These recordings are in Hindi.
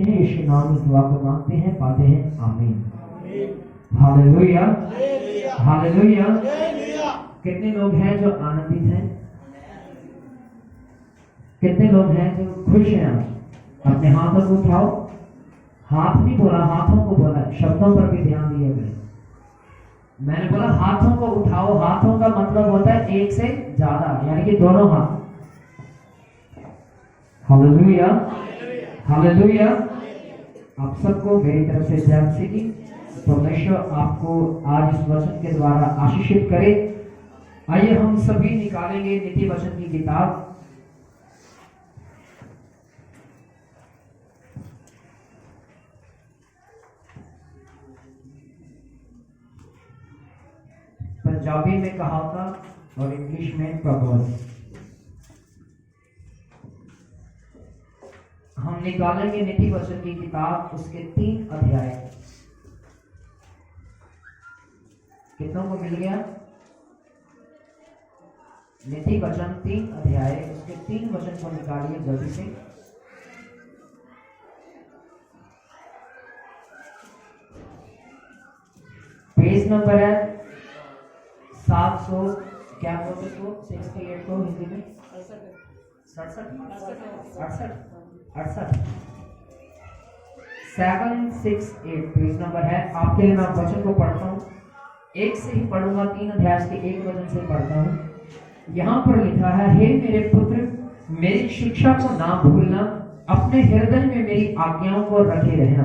हैं, यीशु नाम में दुआ को मांगते हैं, पाते हैं, आमीन। Hallelujah, hallelujah. कितने लोग हैं जो आनंदित हैं? कितने लोग हैं जो खुश हैं? आज अपने हाथों को उठाओ। हाथ नहीं बोला, हाथों को बोला, शब्दों पर भी ध्यान दिया गया। मैंने बोला हाथों को उठाओ। हाथों का मतलब होता है एक से ज्यादा, यानी कि दोनों हाथ। Hallelujah, hallelujah. आप सबको मेरी तरफ से जय मसीह की। परमेश्वर आपको आज इस वचन के द्वारा आशीषित करे। आइए हम सभी निकालेंगे नीति वचन की किताब। पंजाबी में कहावत और इंग्लिश में प्रवर्ब। हम निकालेंगे नीति वचन की किताब, उसके 3 अध्याय। कितनों को मिल गया? नीति वचन 3 अध्याय, उसके 3 वचन को निकालिए जल्दी से। पेज नंबर है 700, क्या बोलते इसको, 68 को हिंदी में 768 पेज नंबर है। आपके लिए मैं वचन को पढ़ता हूँ, एक से ही पढ़ूंगा, 3 अध्याय के 1 वचन से पढ़ता हूँ। यहाँ पर लिखा है, हे मेरे पुत्र, मेरी शिक्षा को ना भूलना, अपने हृदय में मेरी आज्ञाओं को रखे रहना,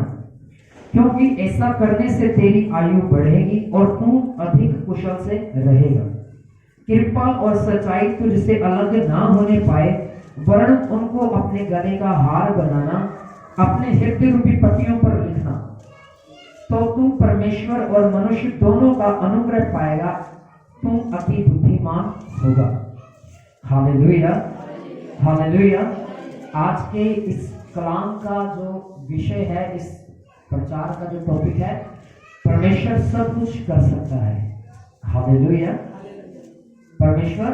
क्योंकि ऐसा करने से तेरी आयु बढ़ेगी और तू अधिक कुशल से रहेगा। कृपा और सच्चाई तुझसे अलग ना होने पाए, वरन उनको अपने गले का हार बनाना, अपने हृदय रूपी पट्टियों पर लिखना, तो तू परमेश्वर और मनुष्य दोनों का अनुग्रह पाएगा, तू अति बुद्धिमान होगा। Hallelujah, hallelujah. आज के इस कलाम का जो विषय है, इस प्रचार का जो टॉपिक है, परमेश्वर सब कुछ कर सकता है। हालेलुया। परमेश्वर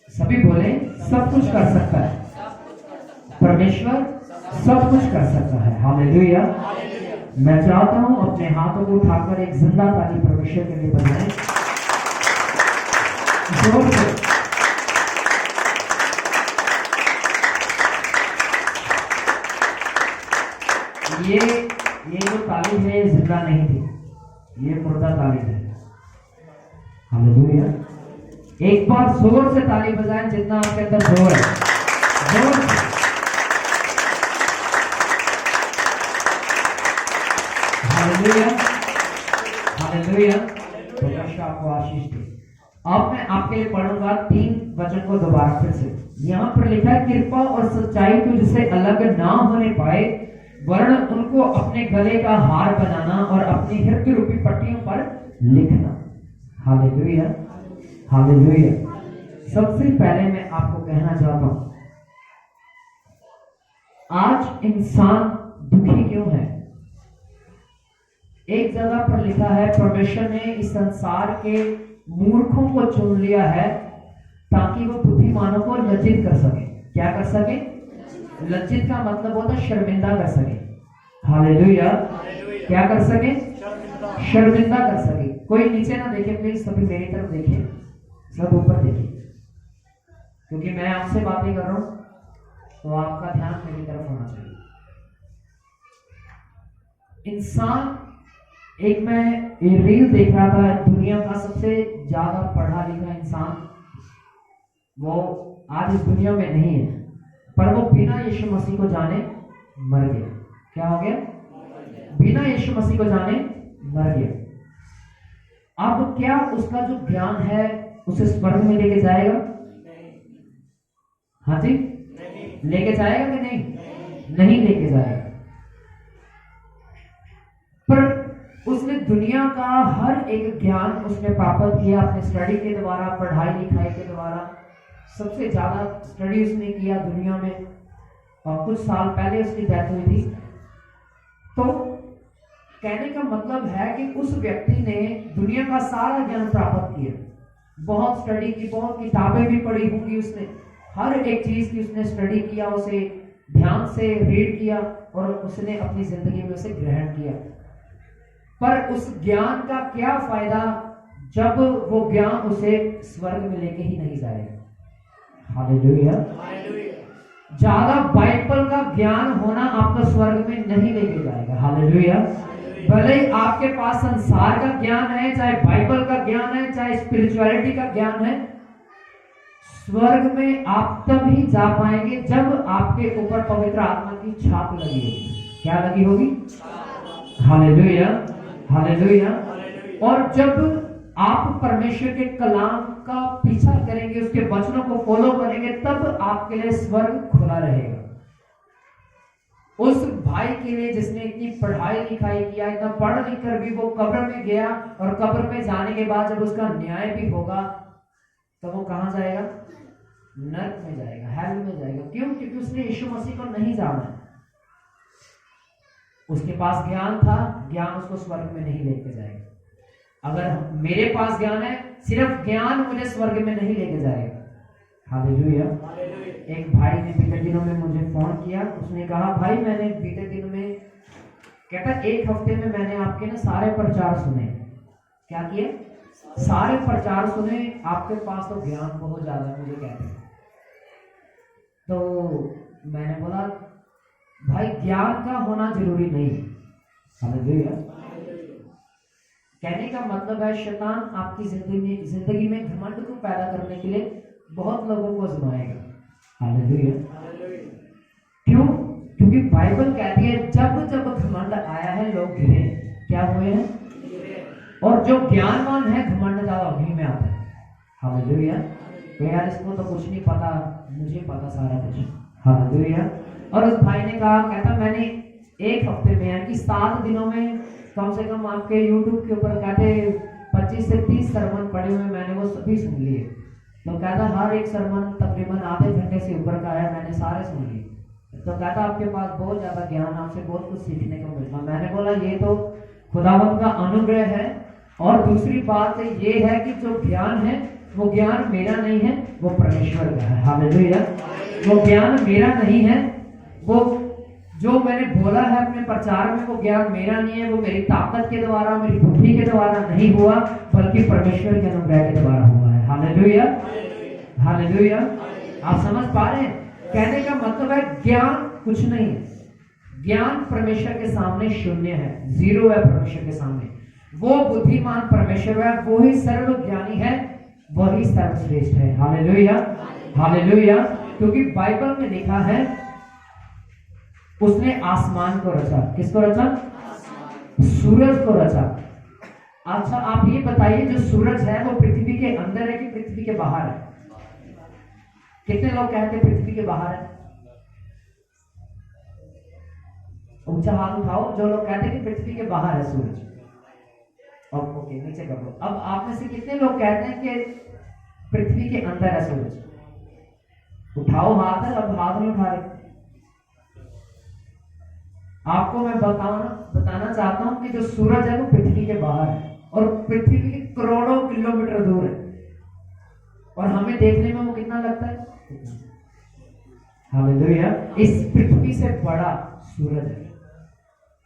सभी बोले सब कुछ कर सकता है। परमेश्वर सब कुछ कर सकता है। हालेलुया। मैं चाहता हूं अपने हाथों को उठाकर एक जिंदा ताली परमेश्वर के लिए बजाएं, जोर से। ये जो ताली है जिंदा नहीं थी, ये मुर्दा ताली थी। हालेलुया। एक बार जोर से ताली बजाएं, जितना आपके अंदर जोर है, जोर से। Hallelujah, hallelujah. परमेश्वर आपको आशीष दे। अब मैं आपके लिए पढ़ूंगा 3 वचन को दोबारा फिर से। यहाँ पर लिखा है, कृपा और सच्चाई तुझसे अलग ना होने पाए, वरन उनको अपने गले का हार बनाना और अपनी हृदय रूपी पट्टियों पर लिखना। Hallelujah, hallelujah. सबसे पहले मैं आपको कहना चाहता हूं, आज इंसान दुखी क्यों है? एक जगह पर लिखा है, परमेश्वर ने इस संसार के मूर्खों को चुन लिया है ताकि वो बुद्धिमानों को लज्जित कर सके। क्या कर सके? लज्जित का मतलब होता है शर्मिंदा कर सके। हालेलुया। क्या कर सके? शर्मिंदा कर सके। कोई नीचे ना देखे प्लीज, सभी मेरी तरफ देखिए, सब ऊपर देखिए, क्योंकि मैं आपसे बातें कर रहा हूं तो आपका ध्यान मेरी तरफ होना चाहिए। इंसान, एक मैं रील देख रहा था, दुनिया का सबसे ज्यादा पढ़ा लिखा इंसान वो आज इस दुनिया में नहीं है, पर वो बिना यीशु मसीह को जाने मर गया। क्या हो गया? बिना यीशु मसीह को जाने मर गया। अब क्या उसका जो ज्ञान है उसे स्वर्ग में लेके जाएगा? हाँ जी, लेके जाएगा कि नहीं? नहीं लेके जाएगा। पर उसने दुनिया का हर एक ज्ञान उसने प्राप्त किया अपने स्टडी के द्वारा, पढ़ाई लिखाई के द्वारा। सबसे ज्यादा स्टडी उसने किया दुनिया में, और कुछ साल पहले उसकी डेथ हुई थी। तो कहने का मतलब है कि उस व्यक्ति ने दुनिया का सारा ज्ञान प्राप्त किया, बहुत स्टडी की, बहुत किताबें भी पढ़ी होंगी उसने, हर एक चीज की उसने स्टडी किया, उसे ध्यान से रीड किया और उसने अपनी जिंदगी में उसे ग्रहण किया, पर उस ज्ञान का क्या फायदा जब वो ज्ञान उसे स्वर्ग में लेके ही नहीं जाएगा। हालेलुया। ज्यादा बाइबल का ज्ञान होना आपको स्वर्ग में नहीं लेके जाएगा। हालेलुया। भले ही आपके पास संसार का ज्ञान है, चाहे बाइबल का ज्ञान है, चाहे स्पिरिचुअलिटी का ज्ञान है, स्वर्ग में आप तब ही जा पाएंगे जब आपके ऊपर पवित्र आत्मा की छाप लगी होगी। क्या लगी होगी? Hallelujah, hallelujah. और जब आप परमेश्वर के कलाम का पीछा करेंगे, उसके वचनों को फॉलो करेंगे, तब आपके लिए स्वर्ग खुला रहेगा। उस भाई के लिए जिसने इतनी पढ़ाई लिखाई किया, इतना पढ़ लिख कर भी वो कब्र में गया, और कब्र में जाने के बाद जब उसका न्याय भी होगा तो वो कहां जाएगा? नरक में जाएगा, हेल में जाएगा। क्यों? क्योंकि उसने यीशु मसीह को नहीं जाना। उसके पास ज्ञान था, ज्ञान उसको स्वर्ग में नहीं लेके जाएगा। अगर मेरे पास ज्ञान है, सिर्फ ज्ञान मुझे स्वर्ग में नहीं लेके जाएगा। हालेलुया। एक भाई ने बीते दिनों में मुझे फोन किया, उसने कहा भाई मैंने बीते दिन में, कहता एक हफ्ते में मैंने आपके ना सारे प्रचार सुने। क्या किए? सारे प्रचार सुने, आपके पास तो ज्ञान बहुत ज्यादा मुझे कहते हैं। तो मैंने बोला भाई ज्ञान का होना जरूरी नहीं। हालेलुया। कहने का मतलब है शैतान आपकी जिंदगी में घमंड को पैदा करने के लिए बहुत लोगों को आजमाएगा। हालेलुया। क्यों? क्योंकि बाइबल कहती है जब जब घमंड आया है लोग गिरे। क्या हुए हैं? और जो ज्ञानवान है घमंड ज्यादा उन्हीं में आता है। हालेलुया। तो यार इसको तो कुछ नहीं पता, मुझे पता सारा कुछ। हालेलुया। और उस भाई ने कहा, कहता मैंने एक हफ्ते में यानी कि 7 दिनों में कम से कम आपके YouTube के ऊपर कहते 25 से 30 सरमन पड़े हुए, मैंने वो सभी सुन लिए। तो कहता हर एक सरमन तकरीबन आधे घंटे से ऊपर का है, मैंने सारे सुन लिए। तो कहता आपके पास बहुत ज्यादा ज्ञान, आपसे बहुत कुछ सीखने को मिलता। मैंने बोला ये तो खुदावंत का अनुग्रह है, और दूसरी बात ये है कि जो ज्ञान है वो ज्ञान मेरा नहीं है, वो परमेश्वर का है। हालेलुया। वो ज्ञान मेरा नहीं है, वो जो मैंने बोला है अपने प्रचार में, वो ज्ञान मेरा नहीं है, वो मेरी ताकत के द्वारा, मेरी बुद्धि के द्वारा नहीं हुआ, बल्कि परमेश्वर के अनुग्रह के द्वारा हुआ है। Hallelujah, hallelujah. आप समझ पा रहे हैं? कहने का मतलब है ज्ञान कुछ नहीं है, ज्ञान परमेश्वर के सामने शून्य है, जीरो है परमेश्वर के सामने। वो बुद्धिमान परमेश्वर है, वो ही सर्वज्ञानी है, वही सर्वश्रेष्ठ है। Hallelujah, hallelujah. क्योंकि बाइबल में लिखा है उसने आसमान को रचा। किसको रचा? सूरज को रचा। अच्छा आप ये बताइए जो सूरज है वो पृथ्वी के अंदर है कि पृथ्वी के बाहर है? कितने लोग कहते हैं पृथ्वी के बाहर है? ऊंचा हाथ उठाओ जो लोग कहते हैं कि पृथ्वी के बाहर है सूरज। ओके नीचे कर लो। अब आप में से कितने लोग कहते हैं कि पृथ्वी के अंदर है सूरज? उठाओ हाथ। अब हाथ नहीं उठा रहे। आपको मैं बताना चाहता हूं कि जो सूरज है वो पृथ्वी के बाहर है, और पृथ्वी के करोड़ों किलोमीटर दूर है, और हमें देखने में वो कितना लगता है? हालेलुया। इस पृथ्वी से बड़ा सूरज है,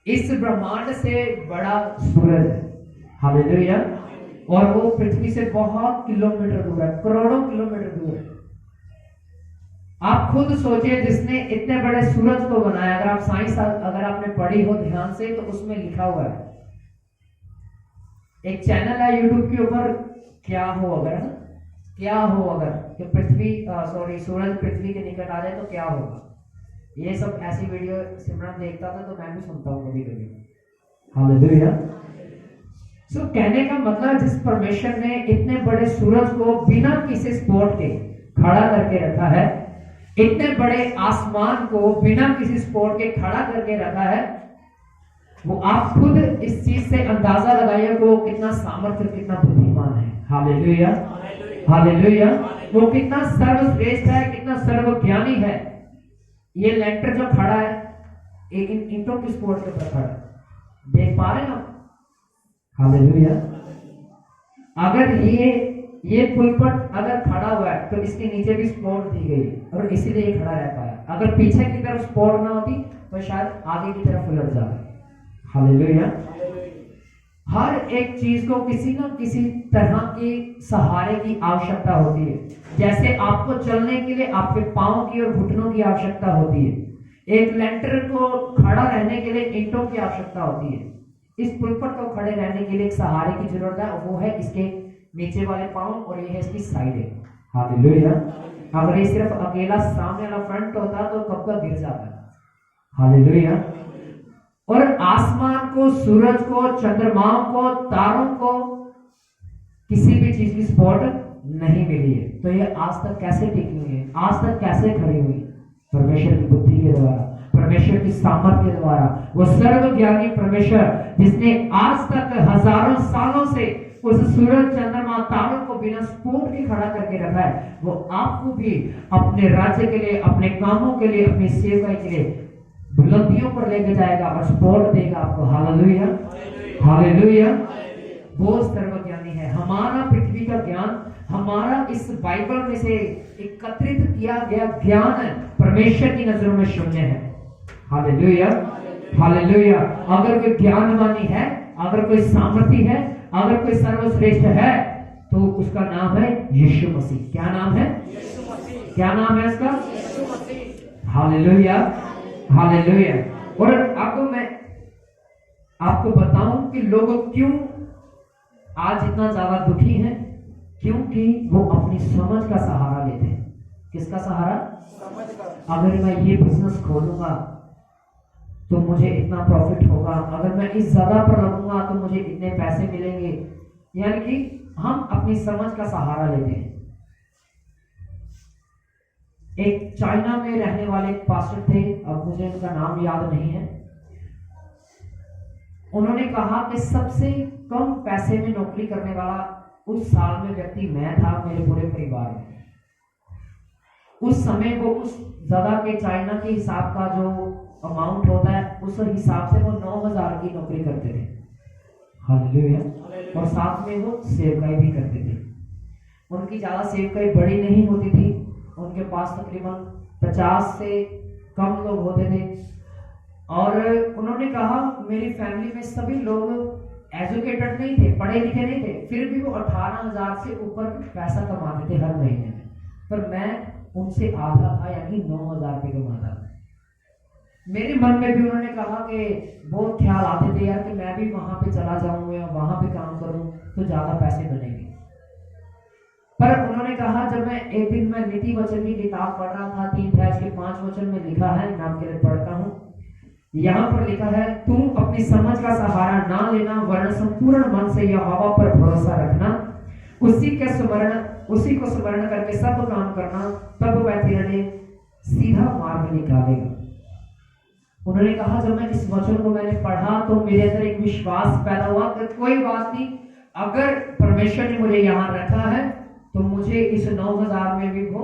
इस ब्रह्मांड से बड़ा सूरज है। हालेलुया। और वो पृथ्वी से बहुत किलोमीटर दूर है, करोड़ों किलोमीटर दूर है। आप खुद सोचिए, जिसने इतने बड़े सूरज को बनाया, अगर आप साइंस अगर आपने पढ़ी हो ध्यान से, तो उसमें लिखा हुआ है, एक चैनल है यूट्यूब के ऊपर, क्या हो अगर कि पृथ्वी सूरज पृथ्वी के निकट आ जाए तो क्या होगा। ये सब ऐसी वीडियो सिमरन देखता था, तो मैं भी सुनता हूँ कभी कभी। हालेलुया। सो कहने का मतलब जिस परमेश्वर ने इतने बड़े सूरज को बिना किसी सपोर्ट के खड़ा करके रखा है, इतने बड़े आसमान को बिना किसी सपोर्ट के खड़ा करके रखा है, वो आप खुद इस चीज से अंदाजा लगाइए कि वो कितना सामर्थ्य, कितना बुद्धिमान है। Hallelujah, hallelujah. वो कितना सर्वश्रेष्ठ है, कितना सर्वज्ञानी है। ये लेंटर जो खड़ा है, एक ईंटों की सपोर्ट के ऊपर खड़ा है, देख पा रहे हैं आप? हालेलुया। अगर ये ये पुलपट अगर खड़ा हुआ है तो इसके नीचे भी सपोर्ट दी गई और इसीलिए ये खड़ा रह पाया। अगर पीछे की तरफ सपोर्ट ना होती तो शायद आगे की तरफ उलट जाता। हालेलुया। हर एक चीज को किसी ना किसी तरह के सहारे की आवश्यकता होती है। जैसे आपको चलने के लिए आपके पांव की और घुटनों की आवश्यकता होती है, एक लेंटर को खड़ा रहने के लिए ईंटों की आवश्यकता होती है। इस पुलपट को खड़े रहने के लिए एक सहारे की जरूरत है, वो है इसके नीचे वाले पांव और ये है इसकी साइड है। हालेलुया। अगर ये सिर्फ अकेला सामने वाला फ्रंट होता तो कब का गिर जाता। हालेलुया। और आसमान को, सूरज को, चंद्रमाओं को, तारों को किसी भी चीज की सपोर्ट नहीं मिली है, तो ये आज तक कैसे टिकी हुई है, आज तक कैसे खड़ी हुई? परमेश्वर की बुद्धि के द्वारा, परमेश्वर की सामर्थ्य के द्वारा। वो सर्वज्ञानी परमेश्वर जिसने आज तक हजारों सालों से उस सूरज, चंद्रमा, तारों को बिना सपोर्ट के खड़ा करके रखा है, वो आपको भी अपने राज्य के लिए, अपने कामों के लिए, अपनी सेवा के लिए बुलंदियों पर लेके जाएगा और सपोर्ट देगा आपको। हालेलुया। हालेलुया। वो सर्वज्ञानी है। हमारा पृथ्वी का ज्ञान, हमारा इस बाइबल में से एकत्रित किया गया ज्ञान परमेश्वर की नजरों में शून्य है। हालेलुया। हालेलुया। अगर कोई ज्ञानवानी है, अगर कोई सामर्थ्य है, अगर कोई सर्वश्रेष्ठ है तो उसका नाम है यीशु मसीह। क्या नाम है? यीशु मसीह। क्या नाम है उसका? यीशु मसीह। हालेलुया। हालेलुया। और अब मैं आपको बताऊं कि लोग क्यों आज इतना ज्यादा दुखी हैं, क्योंकि वो अपनी समझ का सहारा लेते हैं। किसका सहारा? समझ का। अगर मैं ये बिजनेस खोलूंगा तो मुझे इतना प्रॉफिट होगा, अगर मैं इस जगह पर लगूंगा तो मुझे इतने पैसे मिलेंगे। यानी कि हम अपनी समझ का सहारा लेते हैं। एक चाइना में रहने वाले एक पास्टर थे, अब मुझे उनका नाम याद नहीं है। उन्होंने कहा कि सबसे कम पैसे में नौकरी करने वाला उस साल में व्यक्ति मैं था, मेरे पूरे परिवार में। उस समय वो उस जगह के चाइना के हिसाब का जो अमाउंट होता है उस हिसाब से वो 9,000 की नौकरी करते थे। हालेलुया। और साथ में वो सेवकाई भी करते थे। उनकी ज्यादा सेवकाई बड़ी नहीं होती थी, उनके पास तकरीबन 50 से कम लोग होते थे। और उन्होंने कहा मेरी फैमिली में सभी लोग एजुकेटेड नहीं थे, पढ़े लिखे नहीं थे, फिर भी वो 18,000 से ऊपर पैसा कमाते थे हर महीने में, पर मैं उनसे आधा था, यानी 9,000 रुपये कमाता था। मेरे मन में भी उन्होंने कहा कि बहुत ख्याल आते थे यार कि मैं भी वहां पे चला जाऊं या वहां पे काम करूं तो ज्यादा पैसे बनेंगे। पर उन्होंने कहा, जब मैं एक दिन मैं नीति वचन की किताब पढ़ रहा था, 3 अध्याय के 5 वचन में लिखा है, नाम के लिए पढ़ता हूं। यहाँ पर लिखा है, तुम अपनी समझ का सहारा ना लेना, वरन संपूर्ण मन से यहोवा पर भरोसा रखना, उसी को स्मरण करके सब काम करना, तब वह तेरे सीधा मार्ग निकालेगा। उन्होंने कहा, जब मैं इस वचन को मैंने पढ़ा तो मेरे अंदर एक विश्वास पैदा हुआ कि कोई बात नहीं, अगर परमेश्वर ने मुझे यहाँ रखा है तो मुझे इस 9,000 में भी वो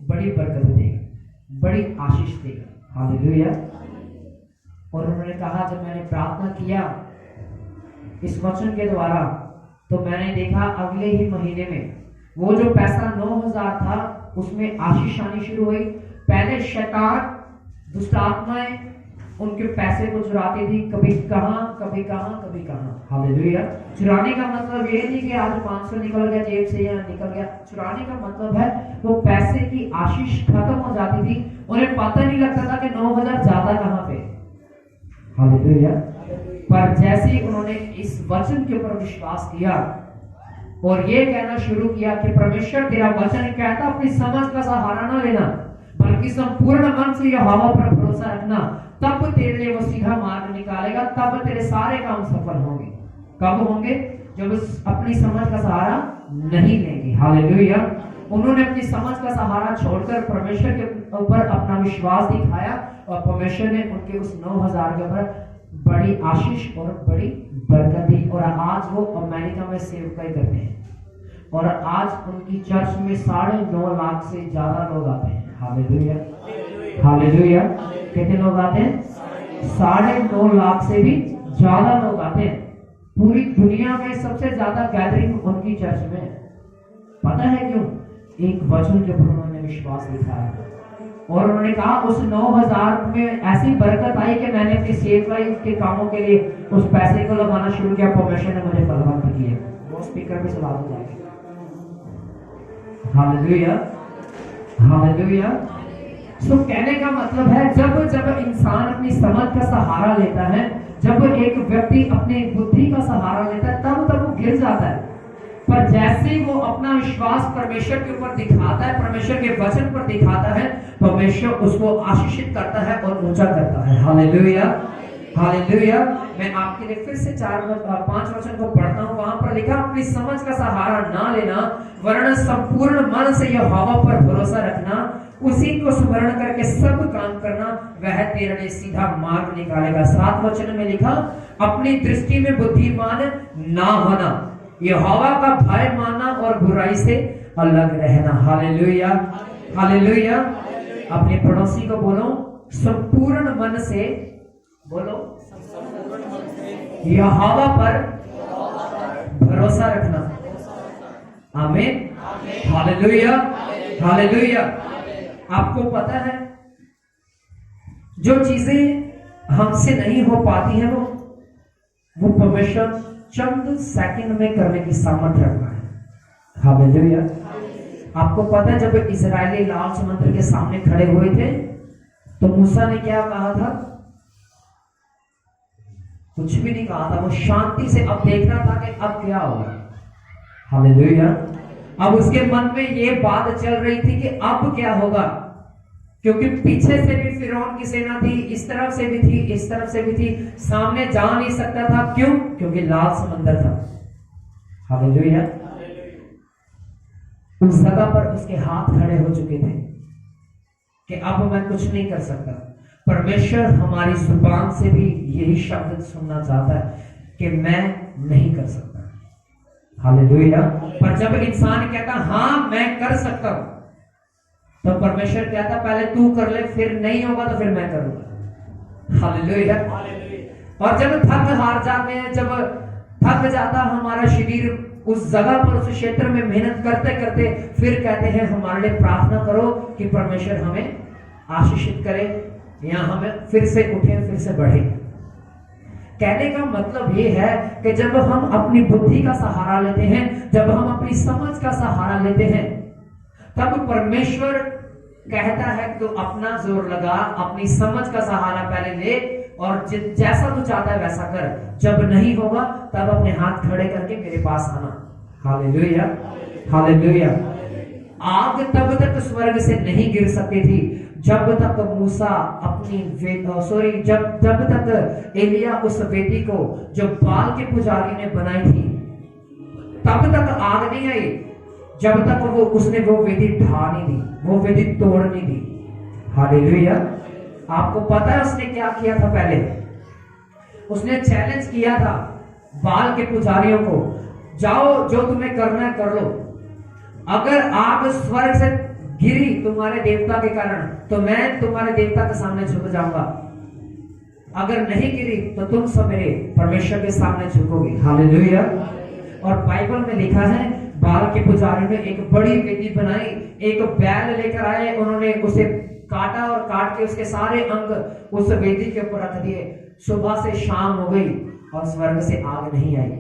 बड़ी बरकत देगा, बड़ी आशीष देगा। हालेलुया। और उन्होंने कहा, जब मैंने प्रार्थना किया इस वचन के द्वारा तो मैंने देखा अगले ही महीने में वो जो पैसा 9,000 था उसमें आशीष आनी शुरू हुई। पहले शैतान, दुष्ट आत्माएं उनके पैसे को चुराती थी, कभी कहां कभी कहां कभी कहां। हालेलुया। चुराने का मतलब ये नहीं कि आज 500 निकल गया जेब से या निकल गया। चुराने का मतलब है वो पैसे की आशीष खत्म हो जाती थी, उन्हें पता नहीं लगता था कि 9,000 ज्यादा कहां पे। हालेलुया। पर जैसे ही उन्होंने इस वचन के ऊपर विश्वास किया और ये कहना शुरू किया कि परमेश्वर तेरा वचन कहता अपनी समझ का सहारा ना लेना, बल्कि संपूर्ण मन से यहोवा पर भरोसा रखना, तब तेरे लिए वो सीधा मार्ग निकालेगा, तब तेरे सारे काम सफल होंगे। कब होंगे? जब अपनी समझ का सहारा नहीं लेंगे। हालेलुया। उन्होंने अपनी समझ का सहारा छोड़कर परमेश्वर के ऊपर अपना विश्वास दिखाया और परमेश्वर ने उनके उस 9,000 के ऊपर बड़ी आशीष और बड़ी बरकत दी। और आज वो अमेरिका में सेवकाई करते हैं और आज उनकी चर्च में 9.5 लाख से ज्यादा लोग आते हैं। हालेलुया। हालेलुया। कितने लोग आते हैं? 9.5 लाख से भी ज्यादा लोग आते हैं। पूरी दुनिया में सबसे ज्यादा गैदरिंग उनकी चर्च में है। पता है क्यों? एक वचन के ऊपर उन्होंने विश्वास दिखाया और उन्होंने कहा उस 9,000 में ऐसी बरकत आई कि मैंने अपनी सेव लाइफ के कामों के लिए उस पैसे को लगाना शुरू किया। परमेश्वर ने मुझे फलवंत किए। वो स्पीकर पे चला दो जाके। Hallelujah, hallelujah. सो कहने का मतलब है जब जब इंसान अपनी समझ का सहारा लेता है, जब एक व्यक्ति अपनी बुद्धि का सहारा लेता है, तब तब वो गिर जाता है। पर जैसे ही वो अपना विश्वास परमेश्वर के ऊपर दिखाता है, परमेश्वर के वचन पर दिखाता है, परमेश्वर उसको आशीषित करता है और ऊंचा करता है। Hallelujah, hallelujah. मैं आपके लिए फिर से 4-5 वचन को पढ़ता हूँ। वहां पर लिखा, अपनी समझ का सहारा ना लेना, वरन संपूर्ण मन से यहोवा पर भरोसा रखना, उसी को स्मरण करके सब काम करना, वह तेरे लिए सीधा मार्ग निकालेगा। 7 वचन में लिखा, अपनी दृष्टि में बुद्धिमान ना होना, यहोवा का भय मानना और बुराई से अलग रहना। Hallelujah, hallelujah. अपने पड़ोसी को बोलो, संपूर्ण मन से, बोलो, यहोवा पर भरोसा रखना। आमीन, हालेलुया, हालेलुया। आपको पता है जो चीजें हमसे नहीं हो पाती हैं वो परमेश्वर चंद सेकंड में करने की सामर्थ्य रखना है। हालेलुया। आपको पता है जब इजरायली लाल समुद्र के सामने खड़े हुए थे तो मूसा ने क्या कहा था? कुछ भी नहीं कहा था। वो शांति से अब देख रहा था कि अब क्या होगा। हालेलुया। अब उसके मन में ये बात चल रही थी कि अब क्या होगा, क्योंकि पीछे से भी फिरौन की सेना थी, इस तरफ से भी थी, इस तरफ से भी थी, सामने जा नहीं सकता था। क्यों? क्योंकि लाल समंदर था। हालेलुया। उस जगह पर उसके हाथ खड़े हो चुके थे कि अब मैं कुछ नहीं कर सकता। परमेश्वर हमारी जुबान से भी यही शब्द सुनना चाहता है कि मैं नहीं कर सकता। हालेलुया। पर जब इंसान कहता हाँ मैं कर सकता हूं, तो परमेश्वर कहता पहले तू कर ले, फिर नहीं होगा तो फिर मैं करूंगा। हालेलुया। और जब थक हार जाते हैं, जब थक जाता हमारा शरीर उस जगह पर, उस क्षेत्र में मेहनत करते करते, फिर कहते हैं हमारे लिए प्रार्थना करो कि परमेश्वर हमें आशीषित करे या हमें फिर से उठे, फिर से बढ़े। कहने का मतलब ये है कि जब हम अपनी बुद्धि का सहारा लेते हैं, जब हम अपनी समझ का सहारा लेते हैं, तब परमेश्वर कहता है कि तू अपना जोर लगा, अपनी समझ का सहारा पहले ले और जैसा तू चाहता है वैसा कर। जब नहीं होगा तब अपने हाथ खड़े करके मेरे पास आना। Hallelujah, hallelujah. आग तब तक स्वर्ग से नहीं गिर सकती थी जब तक मूसा अपनी जब तक एलिया उस वेदी को जो बाल के पुजारी ने बनाई थी, तब तक आग नहीं आई जब तक उसने वो वेदी ढा नहीं दी, वो वेदी तोड़ नहीं दी। हालेलुया। आपको पता है उसने क्या किया था? पहले उसने चैलेंज किया था बाल के पुजारियों को, जाओ जो तुम्हें करना है कर लो। अगर आग स्वर्ग से गिरी तुम्हारे देवता के कारण तो मैं तुम्हारे देवता के सामने झुक जाऊंगा, अगर नहीं गिरी तो तुम सब मेरे परमेश्वर के सामने झुकोगे। हालेलुया। और बाइबल में लिखा है बाल के पुजारियों ने एक बड़ी वेदी बनाई, एक बैल लेकर आए, उन्होंने उसे काटा और काट के उसके सारे अंग उस वेदी के ऊपर रख दिए। सुबह से शाम हो गई और स्वर्ग से आग नहीं आई।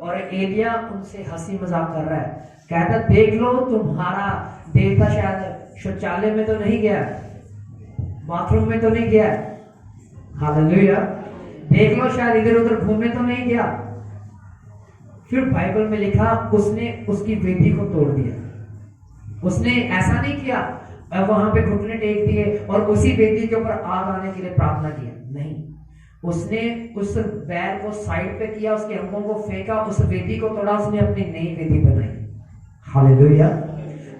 और एलिया उनसे हंसी मजाक कर रहा है, कहता देख लो तुम्हारा देवता शायद शौचालय में तो नहीं गया, बाथरूम में तो नहीं गया। हालेलुया। देख लो शायद इधर उधर घूमने तो नहीं गया। फिर बाइबल में लिखा उसने उसकी वेदी को तोड़ दिया। उसने ऐसा नहीं किया वहां पे घुटने टेक दिए और उसी वेदी के ऊपर आग आने के लिए प्रार्थना किया, नहीं। उसने उस बैल को साइड पे किया, उसके अंगों को फेंका, उस वेदी को तोड़ा, उसने अपनी नई वेदी बनाई। हालेलुया।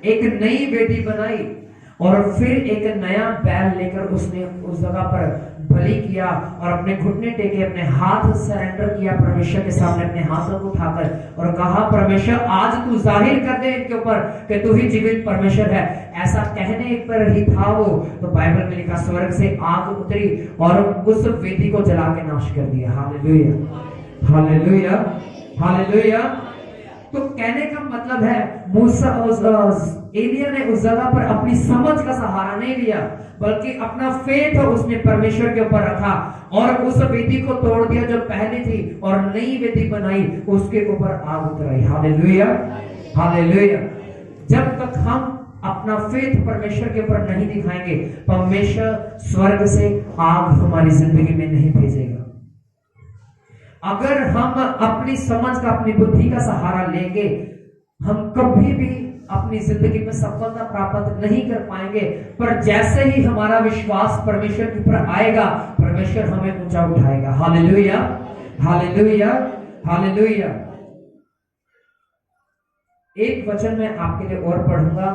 एक नई वेदी बनाई और फिर एक नया बैल लेकर उसने उस जगह पर बलि किया और अपने घुटने टेके, अपने हाथ सरेंडर किया परमेश्वर के सामने, अपने हाथों को उठाकर और कहा परमेश्वर आज तू जाहिर कर दे इनके ऊपर कि तू ही जीवित परमेश्वर है। ऐसा कहने पर ही था वो, तो बाइबल में लिखा स्वर्ग से आग उतरी और उस वेदी को जला के नाश कर दिया। Hallelujah, hallelujah, hallelujah. तो कहने का मतलब है मूसा एलिया ने उस जगह पर अपनी समझ का सहारा नहीं लिया, बल्कि अपना फेथ उसने परमेश्वर के ऊपर रखा और उस वेदी को तोड़ दिया जो पहले थी और नई वेदी बनाई, उसके ऊपर आग उतराई। Hallelujah, hallelujah. जब तक हम अपना फेथ परमेश्वर के ऊपर नहीं दिखाएंगे, परमेश्वर स्वर्ग से आग हमारी जिंदगी में नहीं भेजेगा। अगर हम अपनी समझ का, अपनी बुद्धि का सहारा लेंगे, हम कभी भी अपनी जिंदगी में सफलता प्राप्त नहीं कर पाएंगे। पर जैसे ही हमारा विश्वास परमेश्वर के ऊपर आएगा, परमेश्वर हमें ऊंचा उठाएगा। Hallelujah, hallelujah, hallelujah. एक वचन मैं आपके लिए और पढ़ूंगा।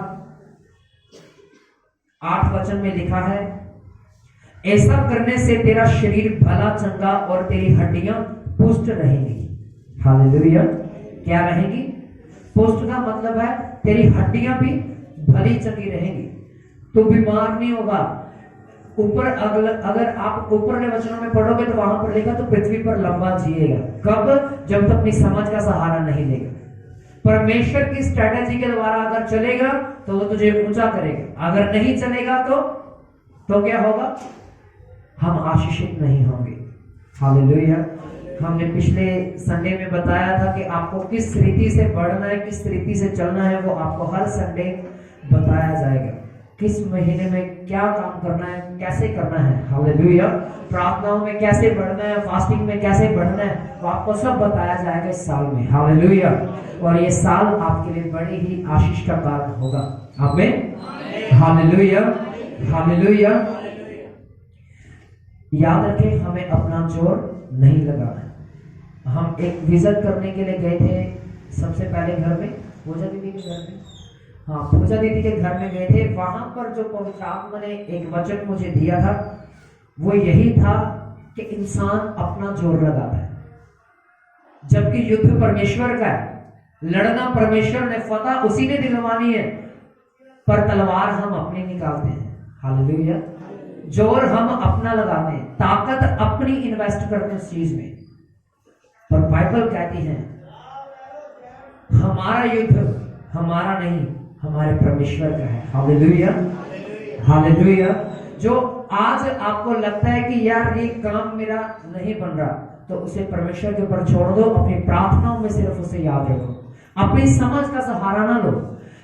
8 वचन में लिखा है, ऐसा करने से तेरा शरीर भला चंगा और तेरी हड्डियां पुष्ट रहेंगी। हालेलुया। क्या रहेंगी? पुष्ट का मतलब है तेरी हड्डियां भी भली चंगी रहेंगी, तो बीमार नहीं होगा। ऊपर अगर आप ऊपर के वचनों में पढ़ोगे तो वहां पर लिखा तो पृथ्वी पर लंबा जिएगा। कब? जब तक अपनी समझ का सहारा नहीं लेगा। परमेश्वर की स्ट्रेटेजी के द्वारा अगर चलेगा तो वो तुझे ऊंचा करेगा, अगर नहीं चलेगा तो क्या होगा? हम आशीषित नहीं होंगे। हालेलुया। हमने पिछले संडे में बताया था कि आपको किस रीति से बढ़ना है, किस रीति से चलना है, वो आपको हर संडे बताया जाएगा। किस महीने में क्या काम करना है, कैसे करना है। हालेलुया। प्रार्थनाओं में कैसे बढ़ना है, फास्टिंग में कैसे बढ़ना है, वो आपको सब बताया जाएगा इस साल में। हालेलुया। और ये साल आपके लिए बड़ी ही आशीष का कारण होगा। आमीन। Hallelujah, hallelujah. याद रखें, हमें अपना जोर नहीं लगाना है। हम एक विजिट करने के लिए गए थे सबसे पहले घर में, पूजा दीदी के घर में। हाँ, पूजा दीदी के घर में गए थे। वहां पर जो पवित्र आत्मा ने एक वचन मुझे दिया था, वो यही था कि इंसान अपना जोर लगाता है, जबकि युद्ध परमेश्वर का है। लड़ना परमेश्वर ने, फतह उसी ने दिलवानी है, पर तलवार हम अपनी निकालते हैं। हालेलुया। जोर हम अपना लगाते हैं, ताकत अपनी इन्वेस्ट करते हैं उस चीज में। पर बाइबल कहती है हमारा युद्ध हमारा नहीं, हमारे परमेश्वर का है। Hallelujah, hallelujah. जो आज आपको लगता है कि यार ये काम मेरा नहीं बन रहा, तो उसे परमेश्वर के ऊपर छोड़ दो। अपनी प्रार्थनाओं में सिर्फ उसे याद रखो। अपनी समझ का सहारा ना लो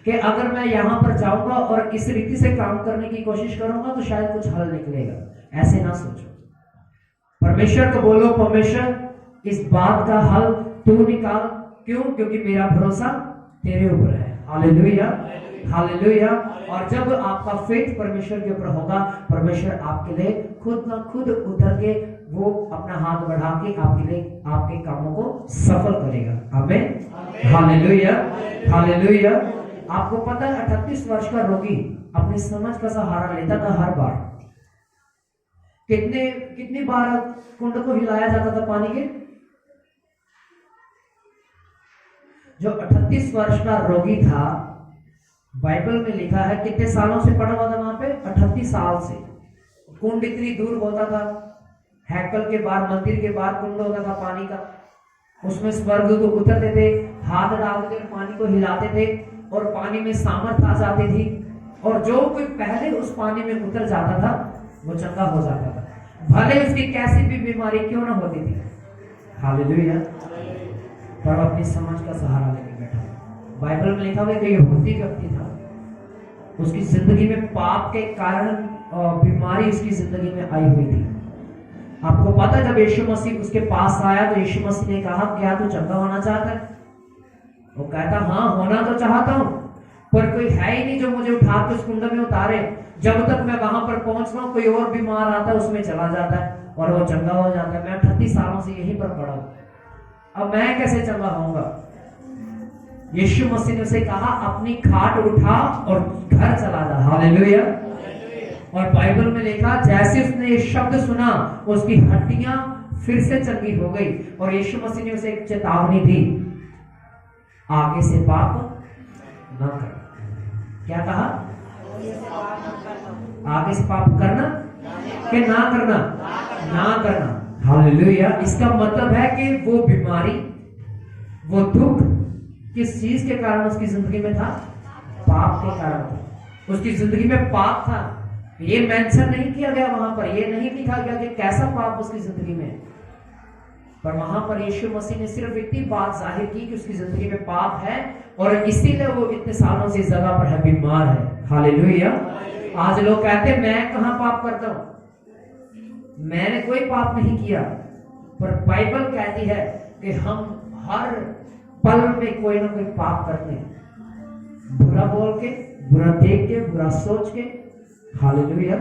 कि अगर मैं यहां पर जाऊंगा और इस रीति से काम करने की कोशिश करूंगा तो शायद कुछ हल निकलेगा। ऐसे ना सोचो। परमेश्वर को बोलो, परमेश्वर इस बात का हल तू निकाल। क्यों? क्योंकि मेरा भरोसा तेरे ऊपर है। Hallelujah, hallelujah. और जब आपका फेथ परमेश्वर के ऊपर होगा, परमेश्वर आपके लिए खुद ना खुद उतर के वो अपना हाथ बढ़ा के आपके लिए आपके कामों को सफल करेगा। आमीन, हालेलुया, हालेलुया। आपको पता है 38 वर्ष का रोगी अपनी समझ का सहारा लेता था हर बार। कितनी बार कुंड को हिलाया जाता था पानी के? जो 38 वर्ष का रोगी था, बाइबल में लिखा है कितने सालों से पड़ा हुआ था वहां पे? 38 साल से। कुंड इतनी दूर होता था, हैकल के बाहर, मंदिर के बाहर कुंड होता था पानी का। उसमें स्वर्गदूत उतरते थे, हाथ डालते थे, पानी को हिलाते थे और पानी में सामर्थ आ जाती थी। और जो कोई पहले उस पानी में उतर जाता था वो चंगा हो जाता था, भले उसकी कैसी भी बीमारी क्यों ना होती थी। हालेलुया। पर अपनी समझ का सहारा लेके बैठा। बाइबल में लिखा हुआ है कि यहूदी व्यक्ति था, उसकी जिंदगी में पाप के कारण बीमारी उसकी जिंदगी में आई हुई थी। आपको पता है जब यीशु मसीह उसके पास आया तो यीशु मसीह ने कहा, क्या तू चंगा होना चाहता है? वो कहता, हाँ होना तो चाहता हूं, पर कोई है ही नहीं जो मुझे उठा के उस कुंड में उतारे। जब तक मैं वहां पर पहुंच रहा हूं, कोई और बीमार आता है, उसमें चला जाता है और वो चंगा हो जाता है। मैं 38 सालों से यहीं पर पड़ा हूं, अब मैं कैसे चंगा होऊंगा? यीशु मसीह ने उसे कहा, अपनी खाट उठा और घर चला जा। हालेलुया। और बाइबल में लिखा, जैसे उसने ये शब्द सुना, उसकी हड्डियां फिर से चंगी हो गई। और यीशु मसीह ने उसे एक चेतावनी दी, आगे से पाप न कर। क्या कहा? आगे से पाप करना कि ना करना? ना करना। हालेलुया। इसका मतलब है कि वो बीमारी, वो दुख, किस चीज के कारण उसकी जिंदगी में था? पाप के कारण था। उसकी जिंदगी में पाप था। ये मेंशन नहीं किया गया वहां पर, ये नहीं लिखा गया कि कैसा पाप उसकी जिंदगी में, पर वहां पर यीशु मसीह ने सिर्फ इतनी बात जाहिर की कि उसकी जिंदगी में पाप है और इसीलिए वो इतने सालों से इस जगह पर है, बीमार है। हालेलुया। आज लोग कहते हैं मैं कहां पाप करता हूं, मैंने कोई पाप नहीं किया, पर बाइबल कहती है कि हम हर पल में कोई ना कोई पाप करते हैं, बुरा बोल के, बुरा देख के, बुरा सोच के। हालेलुया।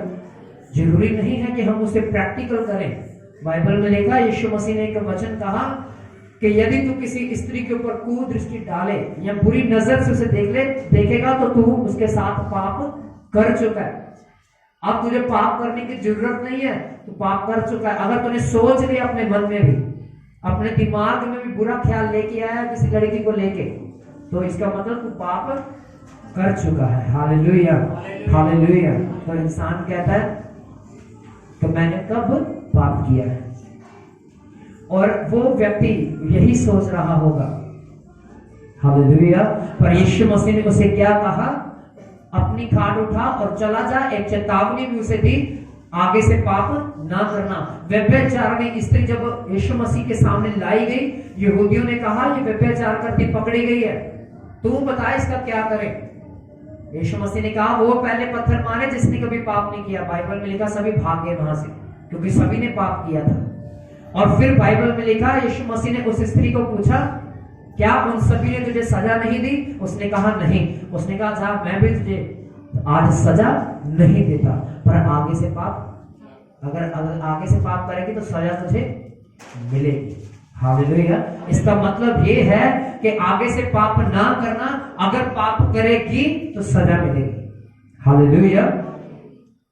जरूरी नहीं है कि हम उसे प्रैक्टिकल करें। बाइबल में लिखा, यीशु मसीह ने एक वचन कहा कि यदि तू किसी स्त्री के ऊपर कुदृष्टि डाले या बुरी नजर से उसे देखेगा तो तू उसके साथ पाप कर चुका है। अब तुझे पाप करने की जरूरत नहीं है, तू पाप कर चुका है। अगर तूने सोच लिया अपने मन में भी, अपने दिमाग में भी बुरा ख्याल लेके आया किसी लड़की को लेके, तो इसका मतलब तू पाप कर चुका है। Hallelujah, hallelujah. तो इंसान कहता है तो मैंने कब पाप किया है, और वो व्यक्ति यही सोच रहा होगा। हालेलुया। पर यीशु मसीह ने उसे क्या कहा? अपनी खाट उठा और चला जा। एक चेतावनी भी उसे दी, आगे से पाप ना करना। व्यभिचारिणी स्त्री जब यीशु मसीह के सामने लाई गई, यहूदियों ने कहा ये व्यभिचार करती पकड़ी गई है, तू बता इसका क्या करें। यीशु मसीह ने कहा वो पहले पत्थर मारे जिसने कभी पाप नहीं किया। बाइबल में लिखा सभी भाग गए वहां से, क्योंकि सभी ने पाप किया था। और फिर बाइबल में लिखा, यीशु मसीह ने उस स्त्री को पूछा क्या उन सभी ने तुझे सजा नहीं दी? उसने कहा नहीं। उसने कहा जा, मैं भी तुझे आज सजा नहीं देता, पर आगे से पाप अगर आगे से पाप करेगी तो सजा तुझे मिलेगी। हालेलुया। इसका मतलब ये है कि आगे से पाप ना करना, अगर पाप करेगी तो सजा मिलेगी। हालेलुया।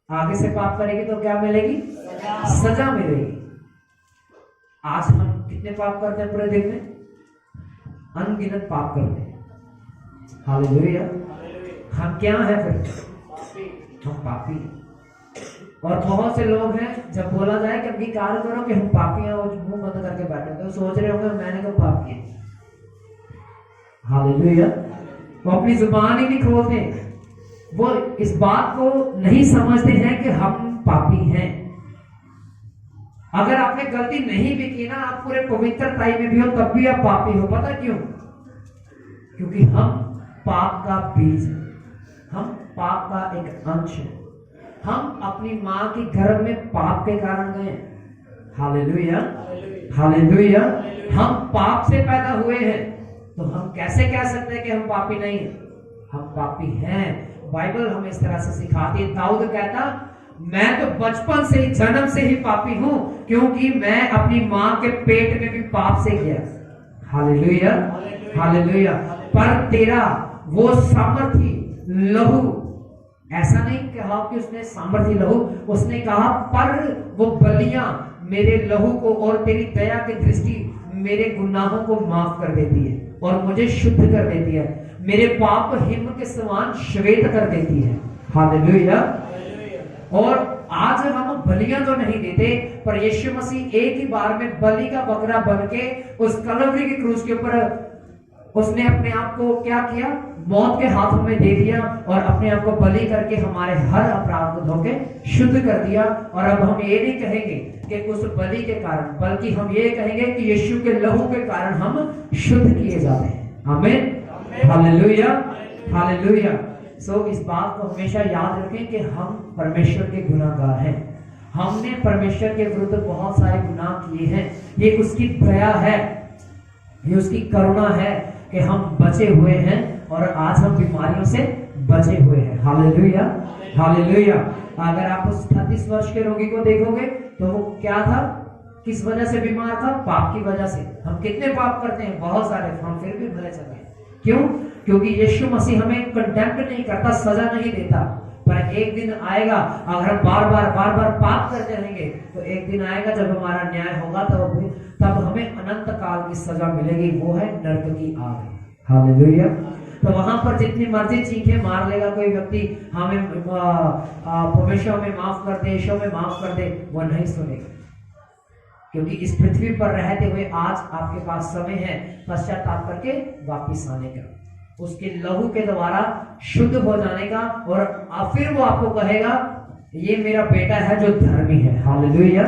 आगे से पाप करेगी तो क्या मिलेगी? सजा मिलेगी। आज हम कितने पाप करते हैं पूरे दिन में? अनगिनत पाप करते हैं। हालेलुया। हम क्या है फिर? हम पापी। और बहुत से लोग हैं, जब बोला जाए कि अंगीकार करो कि हम पापी हैं, वो मुंह बंद करके बैठे तो सोच रहे होंगे मैंने कब पाप किया। हालेलुया। वो अपनी जुबान ही नहीं खोलते, वो इस बात को नहीं समझते हैं कि हम पापी हैं। अगर आपने गलती नहीं भी की ना, आप पूरे पवित्रताई में भी हो तब भी आप पापी हो। पता क्यों? क्योंकि हम पाप का बीज है, हम पाप का एक अंश है। हम अपनी माँ की गर्भ में पाप के कारण गए। Hallelujah, hallelujah. हम पाप से पैदा हुए हैं, तो हम कैसे कह सकते हैं कि हम पापी नहीं हैं? हम पापी हैं। बाइबल हमें इस तरह से सिखाती है। दाऊद कहता मैं तो बचपन से ही, जन्म से ही पापी हूं, क्योंकि मैं अपनी माँ के पेट में भी पाप से गया। Hallelujah, hallelujah. पर तेरा वो सामर्थी लहू, ऐसा नहीं कहा कि उसने सामर्थी लहू, उसने कहा पर वो बलियां मेरे लहू को और तेरी दया की दृष्टि मेरे गुनाहों को माफ कर देती है और मुझे शुद्ध कर देती है, मेरे पाप हिम के समान श्वेत कर देती है। हालेलुया। और आज हम बलियां तो नहीं देते, पर यीशु मसीह एक ही बार में बलि का बकरा बन के उस कलवरी की क्रूस के ऊपर उसने अपने आप को क्या किया? मौत के हाथों में दे दिया और अपने आप को बलि करके हमारे हर अपराध को धोके शुद्ध कर दिया। और अब हम ये नहीं कहेंगे कि उस बलि के कारण, बल्कि हम ये कहेंगे कि यीशु के लहू के कारण हम शुद्ध किए जाते हैं। आमीन, हालेलुया, हालेलुया। सो इस बात को हमेशा याद रखें कि हम परमेश्वर के गुनाहगार हैं। हमने परमेश्वर के विरुद्ध बहुत सारे गुनाह किए हैं। ये उसकी दया है, ये उसकी करुणा है कि हम बचे हुए हैं और आज हम बीमारियों से बचे हुए हैं। Hallelujah, hallelujah. अगर आप उस 38 वर्ष के रोगी को देखोगे तो वो क्या था? किस वजह से बीमार था? पाप की वजह से। हम कितने पाप करते हैं? बहुत सारे। हम फिर भी भले चले। क्यों? क्योंकि यीशु मसीह हमें कंडेम्न नहीं करता, सजा नहीं देता। पर एक दिन आएगा, अगर हम बार बार पाप करते रहेंगे तो एक दिन आएगा जब हमारा न्याय होगा, तब हमें अनंत काल की सजा मिलेगी, वो है नरक की आग। हालेलुया। तो वहां पर जितनी मर्जी चीखें मार लेगा कोई व्यक्ति, हमें परमेश्वर हमें माफ कर दे, ईश्वर में माफ कर दे, वो नहीं सुनेगा, क्योंकि इस पृथ्वी पर रहते हुए आज आपके पास समय है पश्चाताप करके वापिस आने का, उसके लहू के द्वारा शुद्ध हो जाने का, और फिर वो आपको कहेगा ये मेरा बेटा है जो धर्मी है। हालेलुया।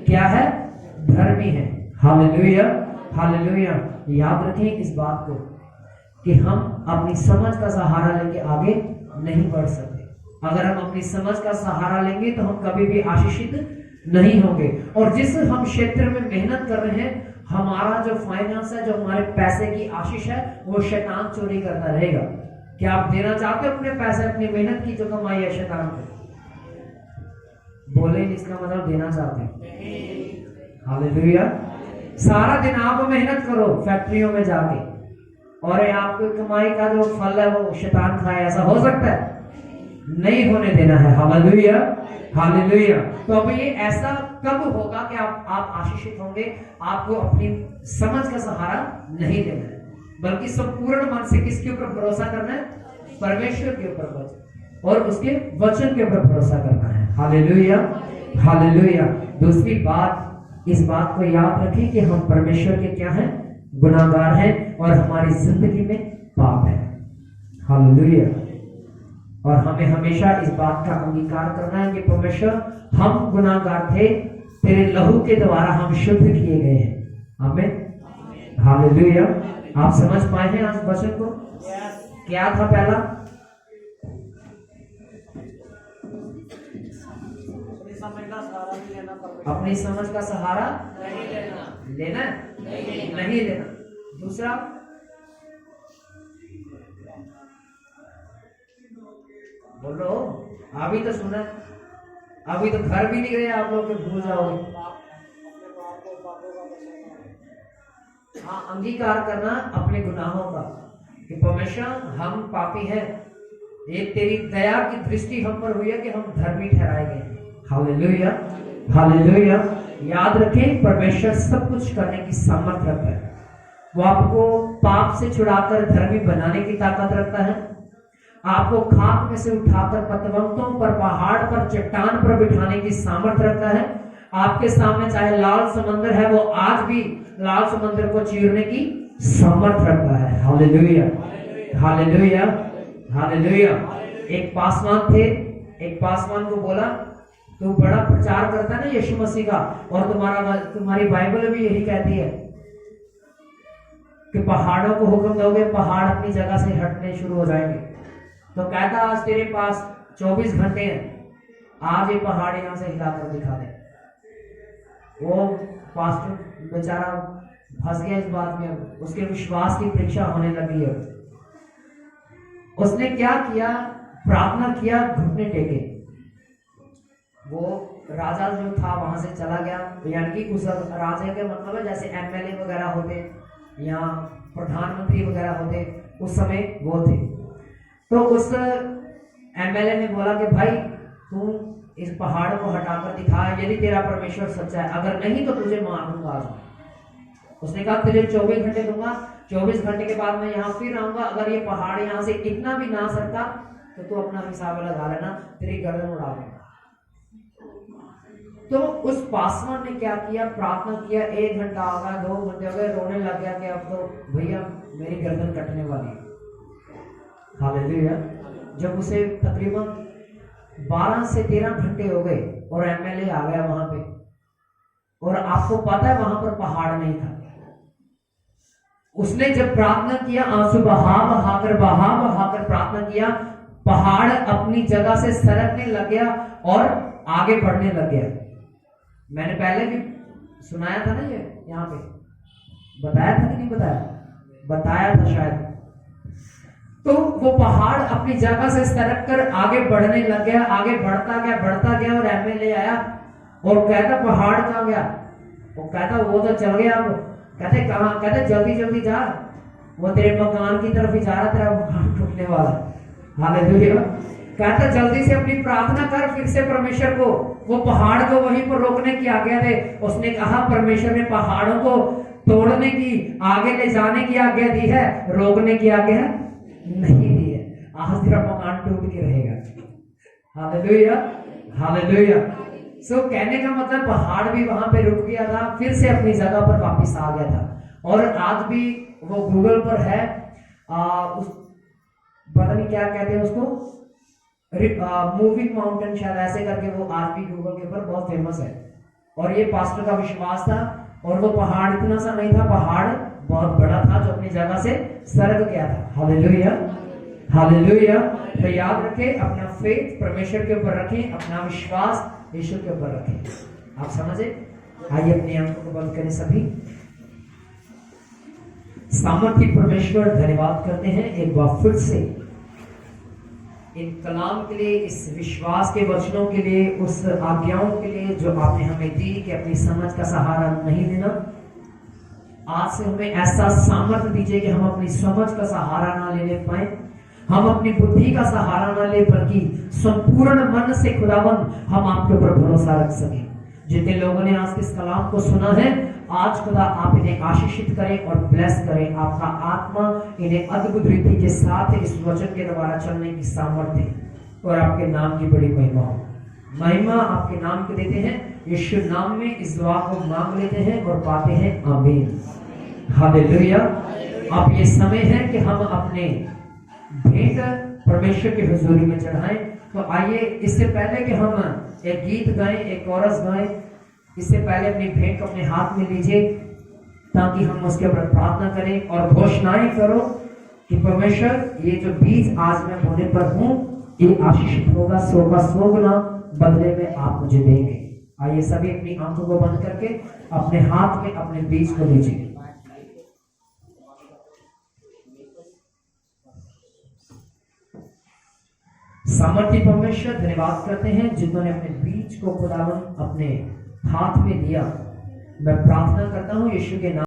क्या है? धर्मी है। Hallelujah, hallelujah. याद रखें इस बात को कि हम अपनी समझ का सहारा लेके आगे नहीं बढ़ सकते। अगर हम अपनी समझ का सहारा लेंगे तो हम कभी भी आशीषित नहीं होंगे। और जिस हम क्षेत्र में मेहनत कर रहे हैं, हमारा जो फाइनेंस है, जो हमारे पैसे की आशीष है, वो शैतान चोरी करता रहेगा। क्या आप देना चाहते हो अपने पैसे, अपनी मेहनत की जो कमाई है शैतान को? बोले इसका मतलब देना चाहते हैं। हालेलुया। सारा दिन आप मेहनत करो फैक्ट्रियों में जाके, और आपकी कमाई का जो फल है वो शैतान खाए, ऐसा हो सकता है? नहीं होने देना है। Hallelujah, hallelujah. तो अब ये ऐसा कब होगा कि आप आशीषित होंगे? आपको अपनी समझ का सहारा नहीं देना है, बल्कि संपूर्ण मन से किसके ऊपर भरोसा करना है? परमेश्वर के ऊपर और उसके वचन के ऊपर भरोसा करना है। Hallelujah, hallelujah. दूसरी बात, इस बात को याद रखें कि हम परमेश्वर के क्या हैं? गुनाहगार हैं, और हमारी जिंदगी में पाप है। हालेलुया। और हमें हमेशा इस बात का अंगीकार करना है कि परमेश्वर, हम गुनाहगार थे, तेरे लहू के द्वारा हम शुद्ध किए गए हैं। आमीन, हालेलुया। आप समझ पाए हैं आज वचन को? क्या था पहला? अपनी समझ का सहारा लेना नहीं लेना। दूसरा, बोलो, अभी तो सुना, अभी तो घर भी नहीं गए आप लोग, भूल जाओगे। हाँ, अंगीकार करना अपने गुनाहों का कि परमेश्वर हम पापी हैं, एक तेरी दया की दृष्टि हम पर हुई है कि हम धर्मी ठहराए गए। Hallelujah, hallelujah. याद रखें, परमेश्वर सब कुछ करने की सामर्थ्य रखता है। वो आपको पाप से छुड़ाकर धर्मी बनाने की ताकत रखता है, आपको खाक में से उठाकर पतवंतों पर, पहाड़ पर, चट्टान पर बिठाने की सामर्थ्य रखता है। आपके सामने चाहे लाल समंदर है, वो आज भी लाल समंदर को चीरने की सामर्थ्य रखता है। Hallelujah, hallelujah, hallelujah. एक पासवान थे, एक पासवान को बोला, तो बड़ा प्रचार करता है ना यीशु मसीह का, और तुम्हारी बाइबल भी यही कहती है कि पहाड़ों को हुक्म दोगे, पहाड़ अपनी जगह से हटने शुरू हो जाएंगे। तो कहता, आज तेरे पास 24 घंटे हैं, आज ये पहाड़ यहां से हिलाकर दिखा दे। वो पास्टर बेचारा फंस गया इस बात में, उसके विश्वास की परीक्षा होने लगी है। उसने क्या किया? प्रार्थना किया, घुटने टेके। वो राजा जो था वहां से चला गया, यानी कि उस राजा के मतलब है जैसे एमएलए वगैरह होते या प्रधानमंत्री वगैरह होते, उस समय वो थे। तो उस एमएलए ने बोला कि भाई तू इस पहाड़ को हटाकर दिखा, यदि तेरा परमेश्वर सच्चा है, अगर नहीं तो तुझे मार दूंगा आज। उसने कहा तुझे 24 घंटे दूंगा, 24 घंटे के बाद मैं यहाँ फिर आऊंगा, अगर ये पहाड़ यहाँ से इतना भी ना सरका तो तू अपना हिसाब लगा लेना, तेरी गर्दन उड़ा दूंगा। तो उस पासवान ने क्या किया? प्रार्थना किया, 1 घंटा हो गया, 2 घंटे हो गए, रोने लग गया कि अब तो भैया मेरी गर्दन कटने वाली है। हालेलुया। जब उसे तकरीबन 12 से 13 घंटे हो गए और एमएलए आ गया वहां पे, और आपको पता है वहां पर पहाड़ नहीं था। उसने जब प्रार्थना किया, आंसू बहाकर प्रार्थना किया, पहाड़ अपनी जगह से सरकने लग गया और आगे बढ़ने लग गया। मैंने पहले भी सुनाया था ना, ये यहाँ पे बताया था कि नहीं बताया? बताया था शायद। तो वो पहाड़ अपनी जगह से सरक कर आगे बढ़ने लग गया, आगे बढ़ता गया और एमएलए आया और कहता पहाड़ कहाँ गया? वो कहता वो तो चल गया। अब कहते कहाँ? कहते जल्दी जल्दी जा, वो तेरे मकान की तरफ ही जा रहा, तेरा मकान टूटने वाला। हालेलुया। कहता जल्दी से अपनी प्रार्थना कर फिर से परमेश्वर को, वो पहाड़ को वहीं पर रोकने की आज्ञा दे। उसने कहा परमेश्वर ने पहाड़ों को तोड़ने की, आगे ले जाने की आज्ञा दी है, रोकने की आज्ञा नहीं दी है। आज तेरा मकान टूट के रहेगा। Hallelujah, hallelujah. कहने का मतलब पहाड़ भी वहां पे रुक गया था, फिर से अपनी जगह पर वापस आ गया था। और आज भी वो गूगल पर है, पता नहीं क्या कहते हैं उसको, मूविंग माउंटेन शायद ऐसे करके, वो आज भी गूगल के ऊपर बहुत फेमस है। और ये पास्टर का विश्वास था, और वो पहाड़ इतना सा नहीं था, पहाड़ बहुत बड़ा था जो अपनी जगह से सरक गया था। Hallelujah, hallelujah. तो याद रखें, अपना फेथ परमेश्वर के ऊपर रखें, अपना विश्वास यीशु के ऊपर रखें। आप समझे? आइए अपनी आंखों को बंद करें सभी। सामर्थ्य परमेश्वर, धन्यवाद करते हैं एक बार फिर से इन कलाम के लिए, इस विश्वास के वचनों के लिए, उस आज्ञाओं के लिए जो आपने हमें दी कि अपनी समझ का सहारा नहीं लेना। आज से हमें ऐसा सामर्थ्य दीजिए कि हम अपनी समझ का सहारा ना लेने पाए, हम अपनी बुद्धि का सहारा ना ले, बल्कि संपूर्ण मन से खुदावंद हम आपके ऊपर भरोसा रख सके। जितने लोगों ने आज इस कलाम को सुना है, आज खुदा आप इन्हें आशीषित करें और ब्लेस करें। आपका आत्मा इन्हें अद्भुत रीति के साथ इस वचन के द्वारा चलने की सामर्थ्य और आपके नाम की बड़ी महिमा हो। महिमा आपके नाम के देते हैं, यीशु नाम में इस दुआ को मांग लेते हैं और पाते हैं। आमीन, हालेलुया। अब ये समय है कि हम अपने भेंट परमेश्वर की हुजूरी में चढ़ाएं। तो आइए, इससे पहले कि हम एक गीत गाएं, एक कोरस गाएं, इससे पहले अपनी भेंट को अपने हाथ में लीजिए, ताकि हम उसके ऊपर प्रार्थना करें और घोषणाएं करो कि परमेश्वर, ये जो बीज आज मैं बोने पर हूं, ये आशीषित होगा, 100 का 100 गुना बदले में आप मुझे देंगे। आइए सभी अपनी आंखों को बंद करके अपने हाथ में अपने बीज को लीजिए। सामर्थ्य परमेश्वर, धन्यवाद करते हैं जिन्होंने अपने बीज को खुदावन अपने हाथ में लिया। मैं प्रार्थना करता हूं यीशु के नाम